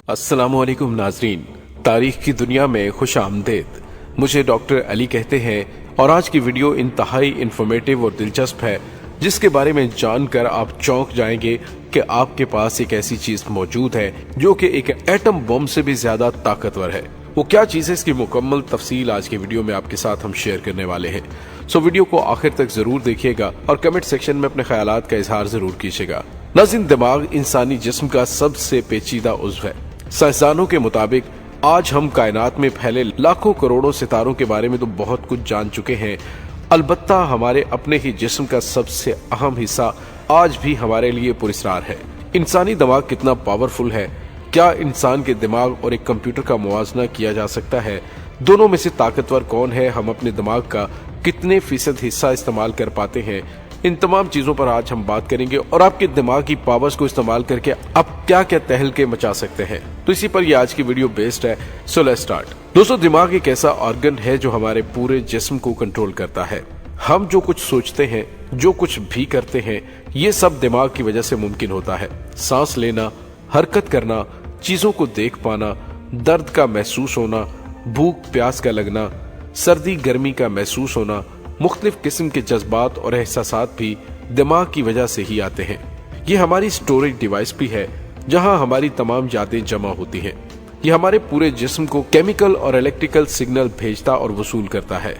अस्सलाम वालेकुम नाजरीन, तारीख की दुनिया में खुश आमदेद। मुझे डॉक्टर अली कहते हैं और आज की वीडियो इंतहाई इंफॉर्मेटिव और दिलचस्प है, जिसके बारे में जानकर आप चौंक जाएंगे कि आपके पास एक ऐसी चीज मौजूद है जो कि एक एटम बम से भी ज्यादा ताकतवर है। वो क्या चीज है, इसकी मुकम्मल तफसील आज की वीडियो में आपके साथ हम शेयर करने वाले हैं। सो वीडियो को आखिर तक जरूर देखिएगा और कमेंट सेक्शन में अपने ख्यालात का इजहार जरूर कीजिएगा। नाज़रीन, दिमाग इंसानी जिस्म का सबसे पेचीदा उज़्व है। साइंसदानों के मुताबिक आज हम कायनात में फैले लाखों करोड़ों सितारों के बारे में तो बहुत कुछ जान चुके हैं, अलबत्ता हमारे अपने ही जिस्म का सबसे अहम हिस्सा आज भी हमारे लिए पुरस्कार है। इंसानी दिमाग कितना पावरफुल है, क्या इंसान के दिमाग और एक कंप्यूटर का मुवाजना किया जा सकता है, दोनों में से ताकतवर कौन है, हम अपने दिमाग का कितने फीसद हिस्सा इस्तेमाल कर पाते हैं, इन तमाम चीजों पर आज हम बात करेंगे और आपके दिमाग की पावर्स को इस्तेमाल करके आप क्या क्या तहलके मचा सकते हैं। तो इसी पर ये आज की वीडियो बेस्ड है। So let's start. दोस्तों, दिमाग एक ऐसा ऑर्गन है जो हमारे पूरे जिस्म को कंट्रोल करता है। हम जो कुछ सोचते हैं, जो कुछ भी करते हैं, ये सब दिमाग की वजह से मुमकिन होता है। सांस लेना, हरकत करना, चीजों को देख पाना, दर्द का महसूस होना, भूख प्यास का लगना, सर्दी गर्मी का महसूस होना, मुख्तलिफ किस्म के जज्बात और एहसासात भी दिमाग की वजह से ही आते हैं। ये हमारी स्टोरेज डिवाइस भी है जहां हमारी तमाम यादें जमा होती हैं। ये हमारे पूरे जिस्म को केमिकल और इलेक्ट्रिकल सिग्नल भेजता और वसूल करता है।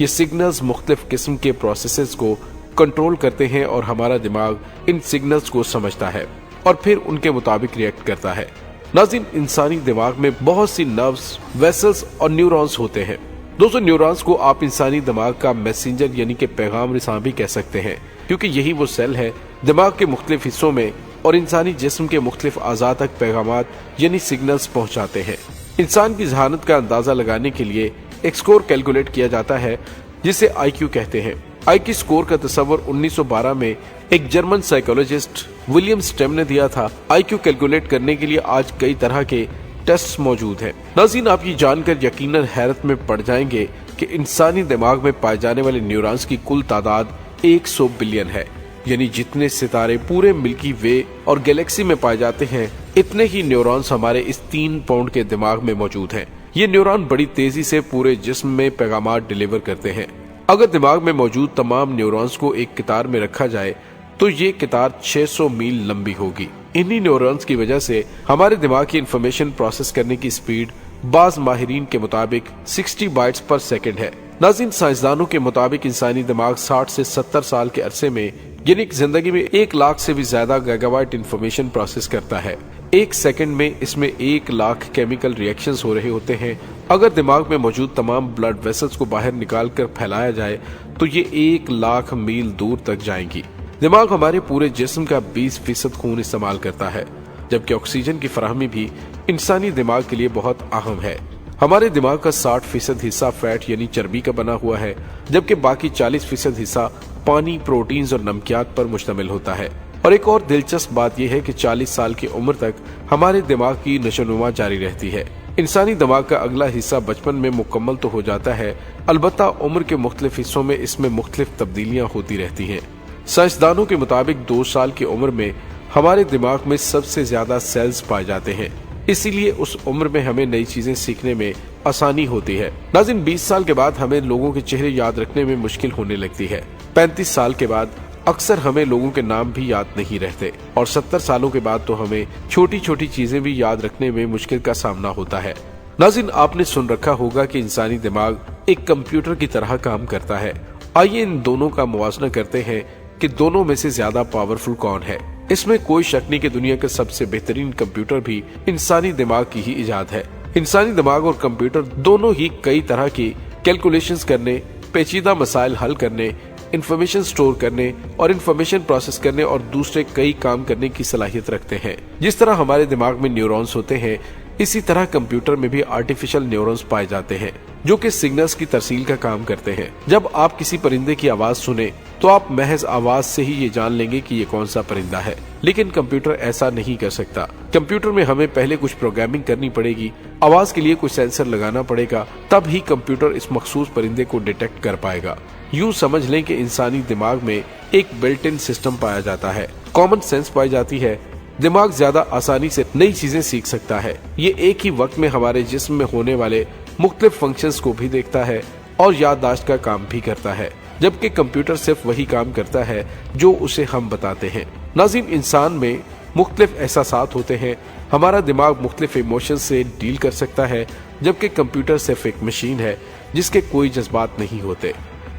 ये सिग्नल्स मुख्तलिफ किस्म के प्रोसेसेस को कंट्रोल करते हैं और हमारा दिमाग इन सिग्नल्स को समझता है और फिर उनके मुताबिक रिएक्ट करता है। नाज़रीन, इंसानी दिमाग में बहुत सी नर्व्स, वेसल्स और न्यूरॉन्स होते हैं। दोस्तों, न्यूरॉन्स को आप इंसानी दिमाग का मैसेंजर यानी कि पैगाम रिसां भी कह सकते हैं, क्योंकि यही वो सेल है दिमाग के मुख्तलिफ हिस्सों में और इंसानी जिस्म के मुख्तलिफ अज़ा तक पैगामात यानी सिग्नल्स पहुंचाते हैं। इंसान की जहानत का अंदाजा लगाने के लिए एक स्कोर कैलकुलेट किया जाता है जिसे IQ कहते हैं। IQ स्कोर का तस्वर 1912 में एक जर्मन साइकोलॉजिस्ट विलियम स्टेम ने दिया था। IQ कैलकुलेट करने के लिए आज कई तरह के टेस्ट मौजूद हैं। नाज़रीन, आप ये जानकर यकीनन हैरत में पड़ जाएंगे कि इंसानी दिमाग में पाए जाने वाले न्यूरॉन्स की कुल तादाद 100 बिलियन है। यानी जितने सितारे पूरे मिल्की वे और गैलेक्सी में पाए जाते हैं, इतने ही न्यूरॉन्स हमारे इस 3 पाउंड के दिमाग में मौजूद हैं। ये न्यूरॉन बड़ी तेजी से पूरे जिस्म में पैगामात डिलीवर करते हैं। अगर दिमाग में मौजूद तमाम न्यूरॉन्स को एक कतार में रखा जाए तो ये कतार 600 मील लंबी होगी। इन्हीं न्यूरॉन्स की वजह से हमारे दिमाग की इंफॉर्मेशन प्रोसेस करने की स्पीड बाज माहिरीन के मुताबिक 60 बाइट्स पर सेकंड है। नाज़रीन, साइंसदानों के मुताबिक इंसानी दिमाग 60 से 70 साल के अरसे में यानी जिंदगी में 1 लाख से भी ज्यादा गीगाबाइट इंफॉर्मेशन प्रोसेस करता है। 1 सेकंड में इसमें 1 लाख केमिकल रिएक्शंस हो रहे होते हैं। अगर दिमाग में मौजूद तमाम ब्लड वेसल्स को बाहर निकाल कर फैलाया जाए तो ये 1 लाख मील दूर तक जाएंगी। दिमाग हमारे पूरे जिस्म का 20% खून इस्तेमाल करता है, जबकि ऑक्सीजन की फराहमी भी इंसानी दिमाग के लिए बहुत अहम है। हमारे दिमाग का 60% हिस्सा फैट यानी चर्बी का बना हुआ है, जबकि बाकी 40% हिस्सा पानी, प्रोटीन्स और नमकियात पर मुश्तमिल होता है। और एक और दिलचस्प बात यह है कि 40 साल की उम्र तक हमारे दिमाग की नशोनुमा जारी रहती है। इंसानी दिमाग का अगला हिस्सा बचपन में मुकम्मल तो हो जाता है, अलबत्ता उम्र के मुख्तलिफ हिस्सों में इसमें मुख्तलिफ तब्दीलियां होती रहती हैं। साइंसदानों के मुताबिक 2 साल की उम्र में हमारे दिमाग में सबसे ज्यादा सेल्स पाए जाते हैं, इसीलिए उस उम्र में हमें नई चीजें सीखने में आसानी होती है। नाज़रीन, 20 साल के बाद हमें लोगों के चेहरे याद रखने में मुश्किल होने लगती है। 35 साल के बाद अक्सर हमें लोगों के नाम भी याद नहीं रहते और 70 सालों के बाद तो हमें छोटी छोटी चीजें भी याद रखने में मुश्किल का सामना होता है। नाज़रीन, आपने सुन रखा होगा कि इंसानी दिमाग एक कंप्यूटर की तरह काम करता है। आइए इन दोनों का मुवाजना करते हैं कि दोनों में से ज्यादा पावरफुल कौन है। इसमें कोई शक नहीं कि दुनिया का सबसे बेहतरीन कंप्यूटर भी इंसानी दिमाग की ही इजाद है। इंसानी दिमाग और कंप्यूटर दोनों ही कई तरह की कैलकुलेशंस करने, पेचीदा मसाइल हल करने, इंफॉर्मेशन स्टोर करने और इंफॉर्मेशन प्रोसेस करने और दूसरे कई काम करने की सलाहियत रखते हैं। जिस तरह हमारे दिमाग में न्यूरॉन्स होते हैं, इसी तरह कंप्यूटर में भी आर्टिफिशियल न्यूरॉन्स पाए जाते हैं जो कि सिग्नल्स की तरसील का काम करते हैं। जब आप किसी परिंदे की आवाज सुने तो आप महज आवाज से ही ये जान लेंगे कि ये कौन सा परिंदा है, लेकिन कंप्यूटर ऐसा नहीं कर सकता। कंप्यूटर में हमें पहले कुछ प्रोग्रामिंग करनी पड़ेगी, आवाज के लिए कुछ सेंसर लगाना पड़ेगा, तब ही कंप्यूटर इस मखसूस परिंदे को डिटेक्ट कर पाएगा। यूं समझ लें कि इंसानी दिमाग में एक बिल्ट इन सिस्टम पाया जाता है, कॉमन सेंस पाई जाती है, दिमाग ज्यादा आसानी से नई चीजें सीख सकता है। ये एक ही वक्त में हमारे जिस्म में होने वाले मुख्तलिफ फंक्शंस को भी देखता है और याददाश्त का काम भी करता है, जबकि कंप्यूटर सिर्फ वही काम करता है जो उसे हम बताते हैं। नाज़रीन, इंसान में मुख्तलिफ एहसासात होते हैं। हमारा दिमाग मुख्तलिफ इमोशंस से डील कर सकता है, जबकि कंप्यूटर सिर्फ एक मशीन है जिसके कोई जज्बात नहीं होते।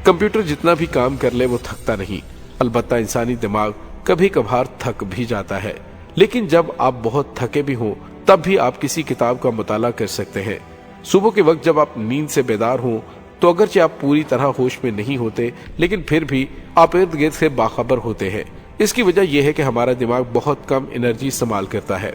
कंप्यूटर जितना भी काम कर ले वो थकता नहीं। अलबत्ता इंसानी दिमाग कभी कभार थक भी जाता है, लेकिन जब आप बहुत थके भी हों तब भी आप किसी किताब का मुताला कर सकते हैं। सुबह के वक्त जब आप नींद से बेदार हों तो अगरचे आप पूरी तरह होश में नहीं होते, लेकिन फिर भी आप इर्द गिर्द से बाखबर होते हैं। इसकी वजह यह है कि हमारा दिमाग बहुत कम एनर्जी इस्तेमाल करता है।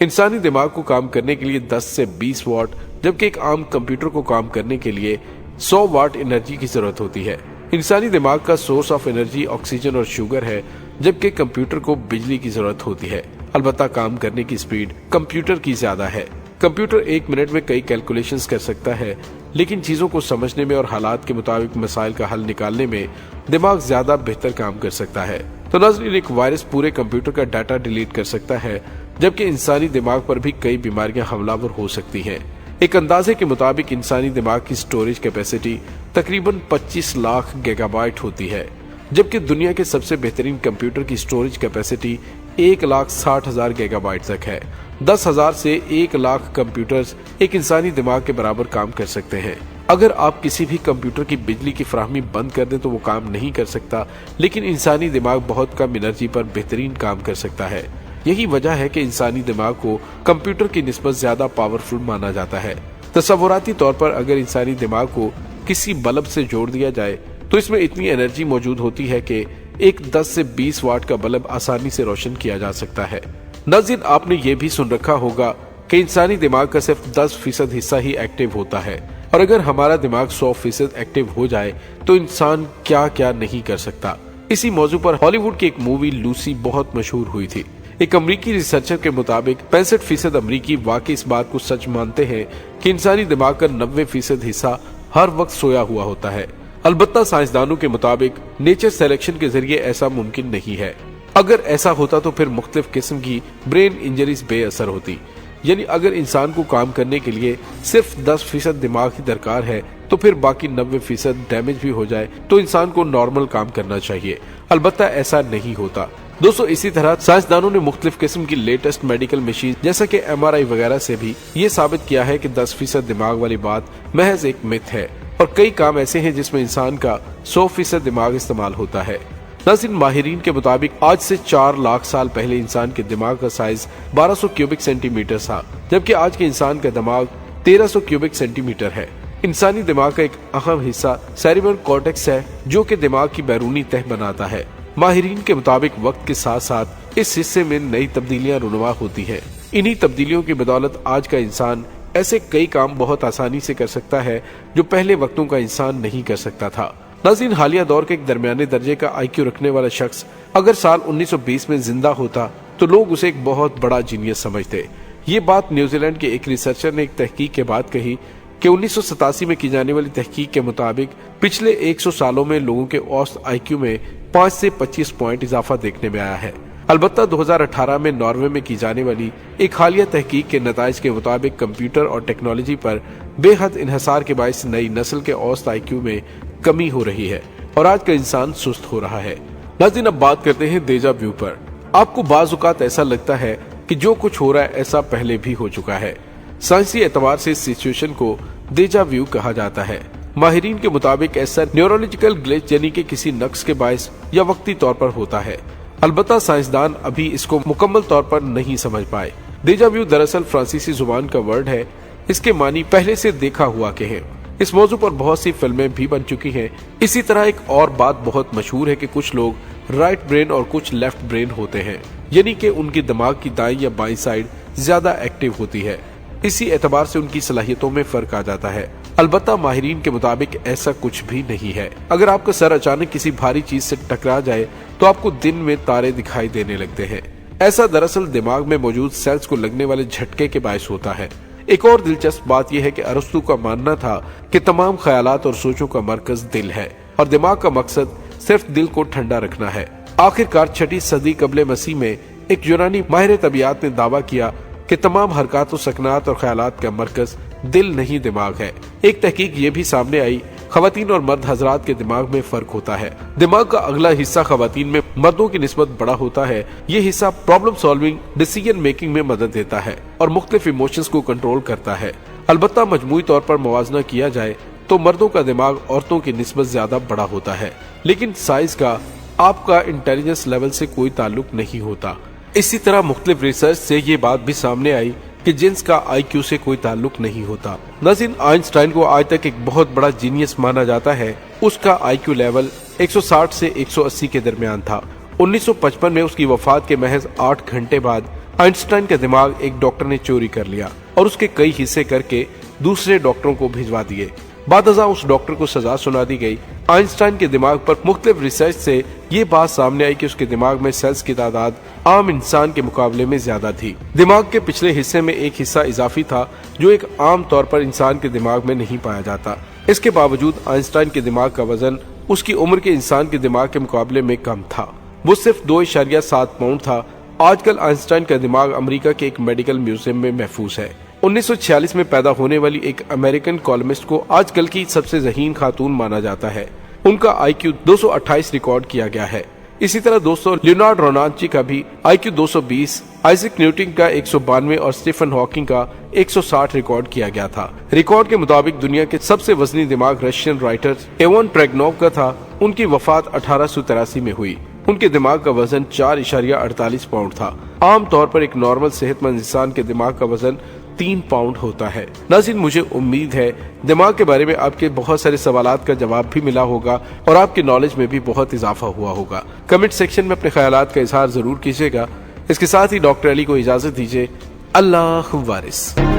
इंसानी दिमाग को काम करने के लिए 10 से 20 वाट, जबकि एक आम कंप्यूटर को काम करने के लिए 100 वाट एनर्जी की जरूरत होती है। इंसानी दिमाग का सोर्स ऑफ एनर्जी ऑक्सीजन और शुगर है, जबकि कंप्यूटर को बिजली की जरूरत होती है। अलबत्ता काम करने की स्पीड कंप्यूटर की ज्यादा है। कंप्यूटर 1 मिनट में कई कैलकुलेशंस कर सकता है, लेकिन चीजों को समझने में और हालात के मुताबिक मसाइल का हल निकालने में दिमाग ज्यादा बेहतर काम कर सकता है। तो नाज़रीन, एक वायरस पूरे कंप्यूटर का डाटा डिलीट कर सकता है, जबकि इंसानी दिमाग पर भी कई बीमारियां हमलावर हो सकती हैं। एक अंदाजे के मुताबिक इंसानी दिमाग की स्टोरेज कैपेसिटी तकरीबन 25 लाख गीगाबाइट होती है, जबकि दुनिया के सबसे बेहतरीन कंप्यूटर की स्टोरेज कैपेसिटी 1,60,000 गीगाबाइट तक है। 10,000 से 1 लाख कंप्यूटर्स एक इंसानी दिमाग के बराबर काम कर सकते हैं। अगर आप किसी भी कंप्यूटर की बिजली की फराहमी बंद कर दें तो वो काम नहीं कर सकता, लेकिन इंसानी दिमाग बहुत कम एनर्जी पर बेहतरीन काम कर सकता है। यही वजह है कि इंसानी दिमाग को कंप्यूटर की निस्बत ज्यादा पावरफुल माना जाता है। तस्वुराती तौर पर अगर इंसानी दिमाग को किसी बल्ब से जोड़ दिया जाए तो इसमें इतनी एनर्जी मौजूद होती है कि एक 10 से 20 वाट का बल्ब आसानी से रोशन किया जा सकता है। नाज़रीन, आपने ये भी सुन रखा होगा कि इंसानी दिमाग का सिर्फ 10% हिस्सा ही एक्टिव होता है, और अगर हमारा दिमाग 100% एक्टिव हो जाए तो इंसान क्या क्या नहीं कर सकता। इसी मौजू पर हॉलीवुड की एक मूवी लूसी बहुत मशहूर हुई थी। एक अमरीकी रिसर्चर के मुताबिक 65% अमरीकी वाकई इस बात को सच मानते हैं कि इंसानी दिमाग का 90% हिस्सा हर वक्त सोया हुआ होता है। अलबत्ता साइंसदानों के मुताबिक नेचर सिलेक्शन के जरिए ऐसा मुमकिन नहीं है। अगर ऐसा होता तो फिर मुख्तलिफ किस्म की ब्रेन इंजरीज बेअसर होती। यानी अगर इंसान को काम करने के लिए सिर्फ 10% दिमाग ही दरकार है तो फिर बाकी 90% डैमेज भी हो जाए तो इंसान को नॉर्मल काम करना चाहिए। अलबत्ता ऐसा नहीं होता। दोस्तों, इसी तरह साइंसदानों ने मुख्तलिफ किस्म की लेटेस्ट मेडिकल मशीन जैसा कि MRI वगैरह से भी ये साबित किया है कि 10% दिमाग वाली बात महज एक मिथ है, और कई काम ऐसे हैं जिसमें इंसान का 100% दिमाग इस्तेमाल होता है। नाज़रीन, माहिरीन के मुताबिक आज से 4 लाख साल पहले इंसान के दिमाग का साइज 1200 क्यूबिक सेंटीमीटर था, जबकि आज के इंसान का दिमाग 1300 क्यूबिक सेंटीमीटर है। इंसानी दिमाग का एक अहम हिस्सा सेरिब्रल कॉर्टेक्स है, जो कि दिमाग की बैरूनी तह बनाता है। माहिरीन के मुताबिक वक्त के साथ साथ इस हिस्से में नई तब्दीलियां रुनवा होती हैं। इन्हीं तब्दीलियों की बदौलत आज का इंसान ऐसे कई काम बहुत आसानी से कर सकता है जो पहले वक्तों का इंसान नहीं कर सकता था। नाज़रीन, हालिया दौर के एक दरमियाने दर्जे का IQ रखने वाला शख्स अगर साल 1920 में जिंदा होता तो लोग उसे एक बहुत बड़ा जीनियस समझते। ये बात न्यूजीलैंड के एक रिसर्चर ने एक तहकीक के बाद कही कि 1987 में की जाने वाली तहकीक के मुताबिक पिछले 100 सालों में लोगों के औसत IQ में 5 से 25 पॉइंट इजाफा देखने में आया है। अलबत्ता 2018 में नॉर्वे में की जाने वाली एक हालिया तहकीक के नताइज के मुताबिक कंप्यूटर और टेक्नोलॉजी पर बेहद इन्हिसार के बायस नई नस्ल के औसत IQ में कमी हो रही है और आज का इंसान सुस्त हो रहा है। नाज़रीन, अब बात करते हैं डेजा व्यू पर। आपको बाज़ औक़ात ऐसा लगता है कि जो कुछ हो रहा है ऐसा पहले भी हो चुका है। साइंसी एतबार से इस सिचुएशन को डेजा व्यू कहा जाता है। माहिरीन के मुताबिक ऐसा न्यूरोलॉजिकल ग्लिच यानी कि किसी नक्स के बायस या वक्ती तौर पर होता है। अलबत्ता साइंसदान अभी इसको मुकम्मल तौर पर नहीं समझ पाए। डेजा व्यू दरअसल फ्रांसीसी जुबान का वर्ड है। इसके मानी पहले से देखा हुआ के हैं। इस मौजू पर बहुत सी फिल्में भी बन चुकी हैं। इसी तरह एक और बात बहुत मशहूर है कि कुछ लोग राइट ब्रेन और कुछ लेफ्ट ब्रेन होते हैं, यानी कि उनकी दिमाग की दाईं या बाईं साइड ज्यादा एक्टिव होती है। इसी एतबार से उनकी सलाहियतों में फर्क आ जाता है। अलबत्ता माहिरीन के मुताबिक ऐसा कुछ भी नहीं है। अगर आपका सर अचानक किसी भारी चीज से टकरा जाए तो आपको दिन में तारे दिखाई देने लगते हैं। ऐसा दरअसल दिमाग में मौजूद सेल्स को लगने वाले झटके के बायस होता है। एक और दिलचस्प बात यह है कि अरस्तु का मानना था कि तमाम ख्यालात और सोचों का मरकज दिल है और दिमाग का मकसद सिर्फ दिल को ठंडा रखना है। आखिरकार 6वीं सदी कबले मसीह में एक यूनानी माहिर तबीयत ने दावा किया कि तमाम हरकत, सकनात और ख्यालात का मरकज दिल नहीं दिमाग है। एक तहकीक ये भी सामने आई, खवातीन और मर्द हजरात के दिमाग में फर्क होता है। दिमाग का अगला हिस्सा खवातीन में मर्दों की निस्बत बड़ा होता है। ये हिस्सा प्रॉब्लम सॉल्विंग, डिसीजन मेकिंग में मदद देता है और मुख्तलिफ इमोशंस को कंट्रोल करता है। अलबत्ता मजमूई तौर पर मुवाजना किया जाए तो मर्दों का दिमाग औरतों की निस्बत ज्यादा बड़ा होता है, लेकिन साइज का आपका इंटेलिजेंस लेवल से कोई ताल्लुक नहीं होता। इसी तरह मुख्तलिफ रिसर्च से ये बात भी सामने आई कि जिन्स का IQ से कोई ताल्लुक नहीं होता। नाज़रीन, आइंस्टाइन को आज तक एक बहुत बड़ा जीनियस माना जाता है। उसका IQ लेवल 160 से 180 के दरमियान था। 1955 में उसकी वफात के महज 8 घंटे बाद आइंस्टाइन का दिमाग एक डॉक्टर ने चोरी कर लिया और उसके कई हिस्से करके दूसरे डॉक्टरों को भिजवा दिए। बादअज़ां उस डॉक्टर को सजा सुना दी गई। आइंस्टाइन के दिमाग पर मुख्तलिफ रिसर्च से ये बात सामने आई कि उसके दिमाग में सेल्स की तादाद आम इंसान के मुकाबले में ज्यादा थी। दिमाग के पिछले हिस्से में एक हिस्सा इजाफी था जो एक आम तौर पर इंसान के दिमाग में नहीं पाया जाता। इसके बावजूद आइंस्टाइन के दिमाग का वजन उसकी उम्र के इंसान के दिमाग के मुकाबले में कम था। वो सिर्फ 2.7 पाउंड था। आजकल आइंस्टाइन का दिमाग अमेरिका के एक मेडिकल म्यूजियम में महफूज है। 1946 में पैदा होने वाली एक अमेरिकन कॉलमिस्ट को आजकल की सबसे ज़हीन खातून माना जाता है। उनका IQ 228 रिकॉर्ड किया गया है। इसी तरह दोस्तों, लियोनार्डो रोनाची का भी IQ 220, आइजैक न्यूटन का 192 और स्टीफन हॉकिंग का 160 रिकॉर्ड किया गया था। रिकॉर्ड के मुताबिक दुनिया के सबसे वजनी दिमाग रशियन राइटर एवन प्रेगनोव का था। उनकी वफात 1883 में हुई। उनके दिमाग का वजन 4.48 पाउंड था। आम तौर पर एक नॉर्मल सेहतमंद इंसान के दिमाग का वजन 3 पाउंड होता है। नाज़रीन, मुझे उम्मीद है दिमाग के बारे में आपके बहुत सारे सवालात का जवाब भी मिला होगा और आपके नॉलेज में भी बहुत इजाफा हुआ होगा। कमेंट सेक्शन में अपने ख्यालात का इजहार जरूर कीजिएगा। इसके साथ ही डॉक्टर अली को इजाजत दीजिए। अल्लाह वारिस।